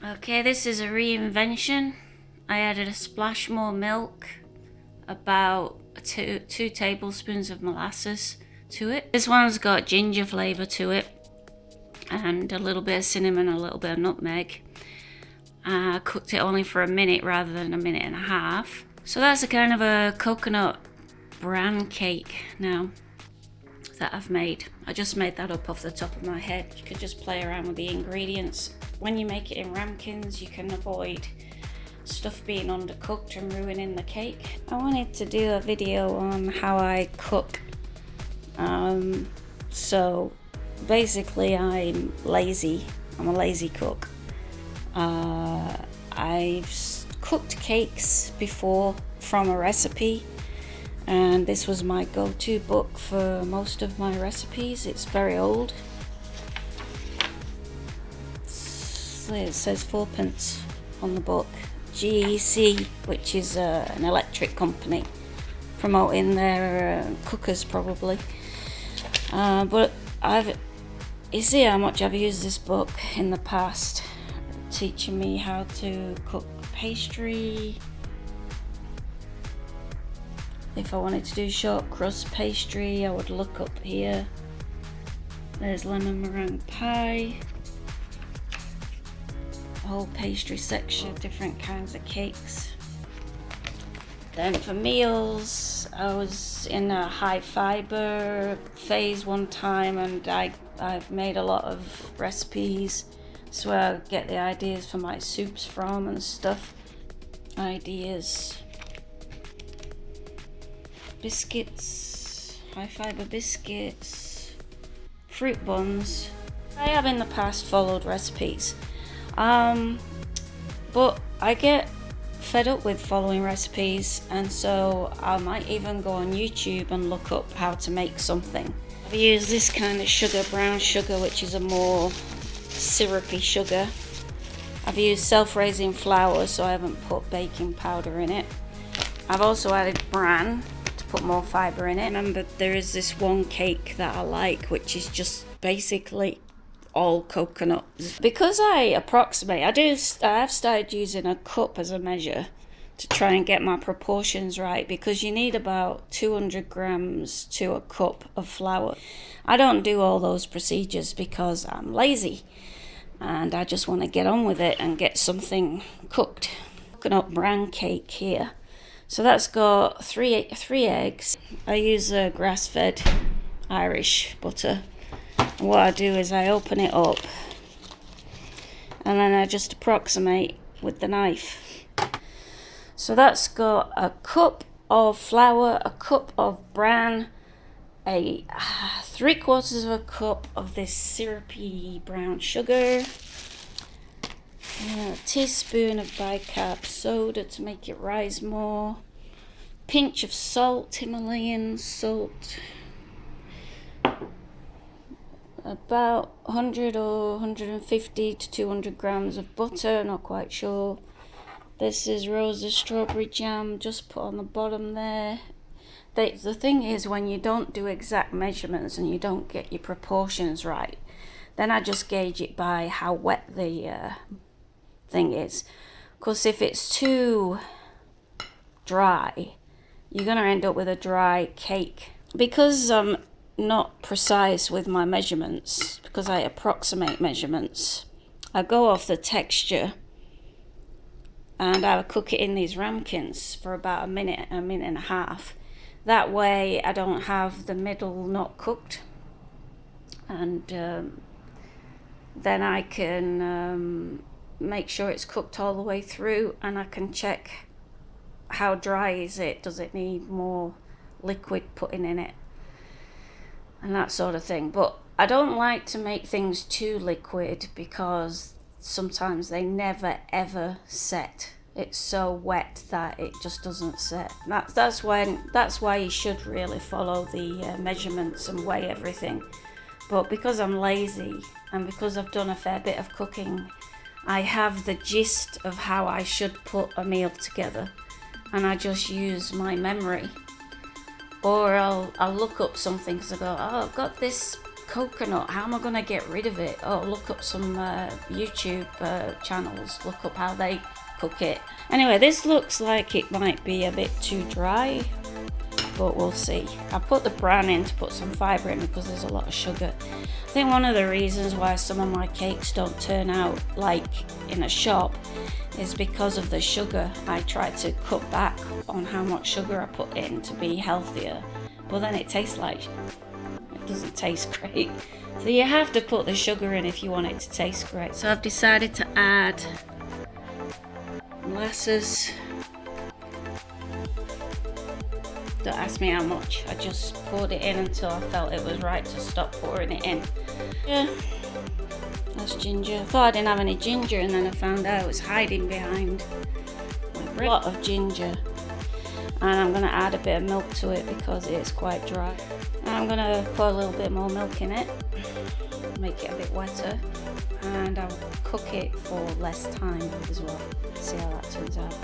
Okay, this is a reinvention. I added a splash more milk, about two tablespoons of molasses to it. This one's got ginger flavour to it, and a little bit of cinnamon, a little bit of nutmeg. I cooked it only for a minute rather than a minute and a half. So that's a kind of a coconut bran cake now that I've made. I just made that up off the top of my head. You could just play around with the ingredients. When you make it in ramkins, you can avoid stuff being undercooked and ruining the cake. I wanted to do a video on how I cook. So basically I'm lazy. I'm a lazy cook. I've cooked cakes before from a recipe, and this was my go-to book for most of my recipes. It's very old. It says 4p on the book. GEC, which is an electric company promoting their cookers probably. But you see how much I've used this book in the past, teaching me how to cook pastry. If I wanted to do short crust pastry, I would look up here. There's lemon meringue pie, a whole pastry section of different kinds of cakes. Then for meals, I was in a high fiber phase one time, and I've made a lot of recipes. That's where I get the ideas for my soups from and stuff. Ideas. Biscuits, high fiber biscuits, fruit buns. I have in the past followed recipes, but I get fed up with following recipes, and so I might even go on YouTube and look up how to make something. I've used this kind of sugar, brown sugar, which is a more syrupy sugar. I've used self-raising flour, so I haven't put baking powder in it. I've also added bran to put more fibre in it. Remember, there is this one cake that I like, which is just basically all coconut. Because I approximate, I have started using a cup as a measure to try and get my proportions right, because you need about 200 grams to a cup of flour. I don't do all those procedures because I'm lazy and I just want to get on with it and get something cooked. Coconut bran cake here. So that's got three eggs. I use a grass-fed Irish butter. And what I do is I open it up and then I just approximate with the knife. So that's got a cup of flour, a cup of bran, a 3/4 of a cup of this syrupy brown sugar, a teaspoon of bicarb soda to make it rise more, pinch of salt, Himalayan salt, about 100 or 150 to 200 grams of butter, not quite sure. This is Rose's strawberry jam, just put on the bottom there. The thing is, when you don't do exact measurements and you don't get your proportions right, then I just gauge it by how wet the thing is. Because if it's too dry, you're going to end up with a dry cake. Because I'm not precise with my measurements, because I approximate measurements, I go off the texture, and I cook it in these ramkins for about a minute and a half. That way I don't have the middle not cooked, and then I can make sure it's cooked all the way through, and I can check how dry is it, does it need more liquid putting in it, and that sort of thing. But I don't like to make things too liquid, because sometimes they never ever set. It's so wet that it just doesn't set. That's why you should really follow the measurements and weigh everything. But because I'm lazy, and because I've done a fair bit of cooking, I have the gist of how I should put a meal together, and I just use my memory. Or I'll look up something, because I go, oh, I've got this coconut. How am I gonna get rid of it? Oh, look up some YouTube channels, look up how they cook it. Anyway, this looks like it might be a bit too dry, but we'll see. I put the bran in to put some fibre in because there's a lot of sugar. I think one of the reasons why some of my cakes don't turn out like in a shop is because of the sugar. I try to cut back on how much sugar I put in to be healthier, but then it tastes like, it doesn't taste great. So you have to put the sugar in if you want it to taste great. So I've decided to add molasses. Don't ask me how much, I just poured it in until I felt it was right to stop pouring it in. Yeah, that's ginger. I thought I didn't have any ginger, and then I found out it was hiding behind a lot of ginger. And I'm going to add a bit of milk to it because it's quite dry. And I'm going to put a little bit more milk in it, make it a bit wetter, and I'll cook it for less time as well. See how that turns out.